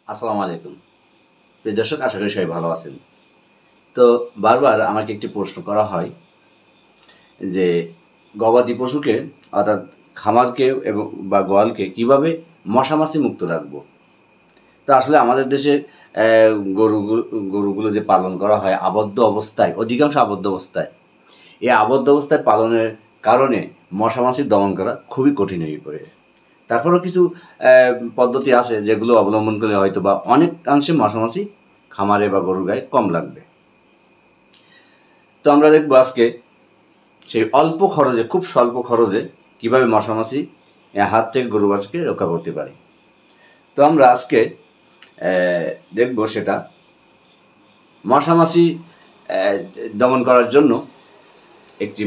আসসালামু আলাইকুম। প্রিয় দর্শক, আশা করি সবাই ভালো আছেন। তো বারবার আমাকে একটি প্রশ্ন করা হয় যে গবাদি পশুকে অর্থাৎ খামারকে এবং বা গোয়ালকে কিভাবে মশামাছি মুক্ত রাখবো। তো আসলে আমাদের দেশে গরুগুলো যে পালন করা হয় আবদ্ধ অবস্থায়, অধিকাংশ আবদ্ধ অবস্থায়, এই আবদ্ধ অবস্থায় পালনের কারণে মশামাছি দমন করা খুবই কঠিন হয়ে পড়ে। তারপরেও কিছু পদ্ধতি আছে যেগুলো অবলম্বন করলে হয়তো বা অনেকাংশে মশামাছি খামারে বা গরুর গায়ে কম লাগবে। তো আমরা দেখবো আজকে সেই অল্প খরচে, খুব স্বল্প খরচে কিভাবে মশামাছি হাত থেকে গরু বাছকে রক্ষা করতে পারি। তো আমরা আজকে দেখব সেটা মশামাছি দমন করার জন্য একটি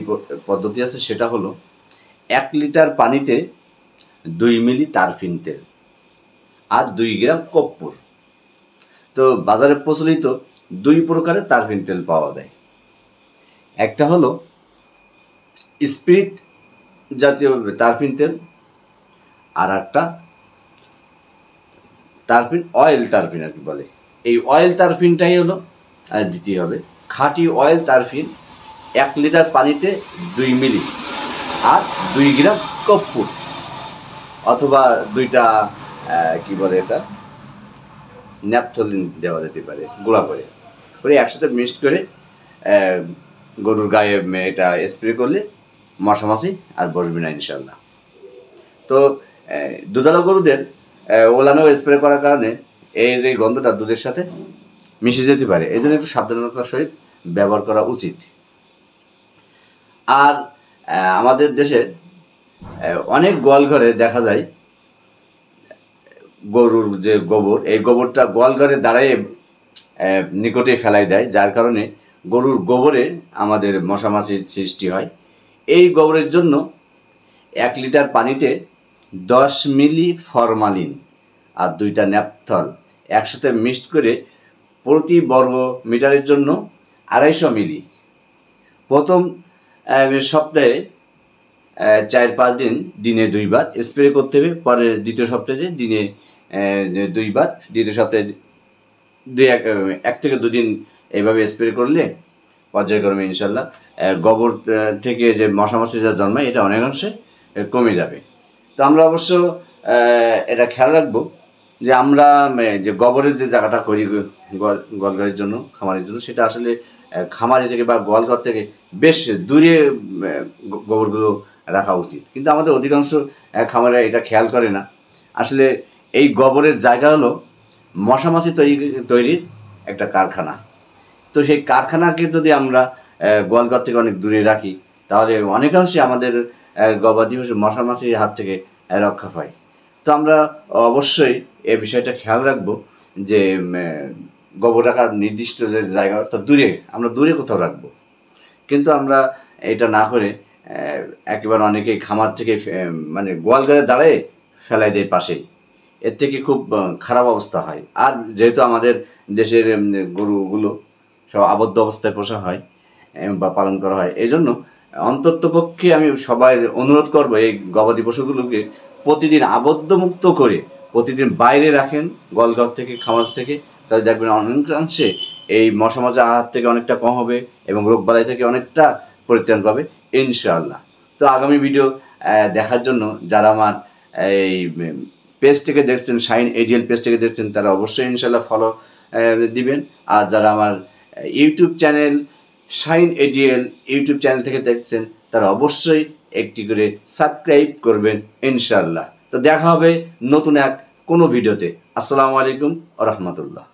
পদ্ধতি আছে, সেটা হলো 1 লিটার পানিতে 2 মিলি তারফিন তেল আর 2 গ্রাম কর্পূর। তো বাজারে প্রচলিত 2 প্রকারের তারফিন তেল পাওয়া যায়। একটা হলো স্পিরিট জাতীয় তারফিন তেল, আর একটা তারফিন অয়েল তারফিন আর কি বলে। এই অয়েল তারফিনটাই হলো দিতে হবে। খাঁটি অয়েল তারফিন 1 লিটার পানিতে 2 মিলি আর 2 গ্রাম কর্পূর, অথবা 2টা কি বলে এটা ন্যাপথলিন দেওয়া যেতে পারে গুঁড়া করে একসাথে মিক্সড করে গরুর গায়ে এটা স্প্রে করলে মশামাছি আর বসবে না ইনশাল্লাহ। তো দুধালো গরুদের ওলানো স্প্রে করার কারণে এই গন্ধটা দুধের সাথে মিশে যেতে পারে, এই জন্য একটু সাবধানতার সহিত ব্যবহার করা উচিত। আর আমাদের দেশে অনেক গোয়ালঘরে দেখা যায় গরুর যে গোবর, এই গোবরটা গোয়ালঘরে দাঁড়ায় নিকটে ফেলাই দেয়, যার কারণে গরুর গোবরে আমাদের মশামাছির সৃষ্টি হয়। এই গোবরের জন্য 1 লিটার পানিতে 10 মিলি ফরমালিন আর 2টা ন্যাপথল একসাথে মিক্সড করে প্রতি বর্গ মিটারের জন্য 250 মিলি প্রথম সপ্তাহে 4-5 দিন দিনে 2 বার স্প্রে করতে হবে। পরে দ্বিতীয় সপ্তাহে দিনে 2 বার, দ্বিতীয় সপ্তাহে 1 থেকে 2 দিন এইভাবে স্প্রে করলে পর্যায়ক্রমে ইনশাল্লাহ গোবর থেকে যে মশামাছি যা জন্মায় এটা অনেকাংশে কমে যাবে। তো আমরা অবশ্য এটা খেয়াল রাখবো যে আমরা যে গোবরের যে জায়গাটা করি গোয়ালঘরের জন্য, খামারের জন্য, সেটা আসলে খামারি থেকে বা গোয়ালঘর থেকে বেশ দূরে গোবরগুলো রাখা উচিত। কিন্তু আমাদের অধিকাংশ খামারে এটা খেয়াল করে না। আসলে এই গোবরের জায়গা হলো মশামাছি তৈরির একটা কারখানা। তো সেই কারখানাকে যদি আমরা গোয়ালঘর থেকে অনেক দূরে রাখি তাহলে অনেকাংশে আমাদের গবাদি পশু মশামাছির হাত থেকে রক্ষা পায়। তো আমরা অবশ্যই এই বিষয়টা খেয়াল রাখবো যে গোবর রাখার নির্দিষ্ট যে জায়গা অর্থাৎ আমরা দূরে কোথাও রাখবো। কিন্তু আমরা এটা না করে একেবারে অনেকেই খামার থেকে মানে গোয়ালঘরে দাঁড়ায় ফেলাই দেয় পাশেই, এর থেকে খুব খারাপ অবস্থা হয়। আর যেহেতু আমাদের দেশের গরুগুলো সব আবদ্ধ অবস্থায় পোষা হয় বা পালন করা হয়, এই জন্য অন্ততপক্ষে আমি সবাই অনুরোধ করবো এই গবাদি পশুগুলোকে প্রতিদিন আবদ্ধমুক্ত করে প্রতিদিন বাইরে রাখেন গোয়ালঘর থেকে, খামার থেকে। তাহলে দেখবেন অনেকাংশে এই মশামাছির হাত থেকে অনেকটা কম হবে এবং রোগবালাই থেকে অনেকটা পরিত্রাণ পাবে ইনশাআল্লাহ। তো আগামী ভিডিও দেখার জন্য যারা আমার এই পেজ থেকে দেখছেন, শাইন এডিএল পেজ থেকে দেখছেন, তারা অবশ্যই ইনশাআল্লাহ ফলো দিবেন। আর যারা আমার YouTube channel shine ADL YouTube channel থেকে দেখছেন তারা অবশ্যই একটি করে সাবস্ক্রাইব করবেন ইনশাআল্লাহ। তো দেখা হবে নতুন কোনো ভিডিওতে। আসসালামু আলাইকুম ওয়া রাহমাতুল্লাহ।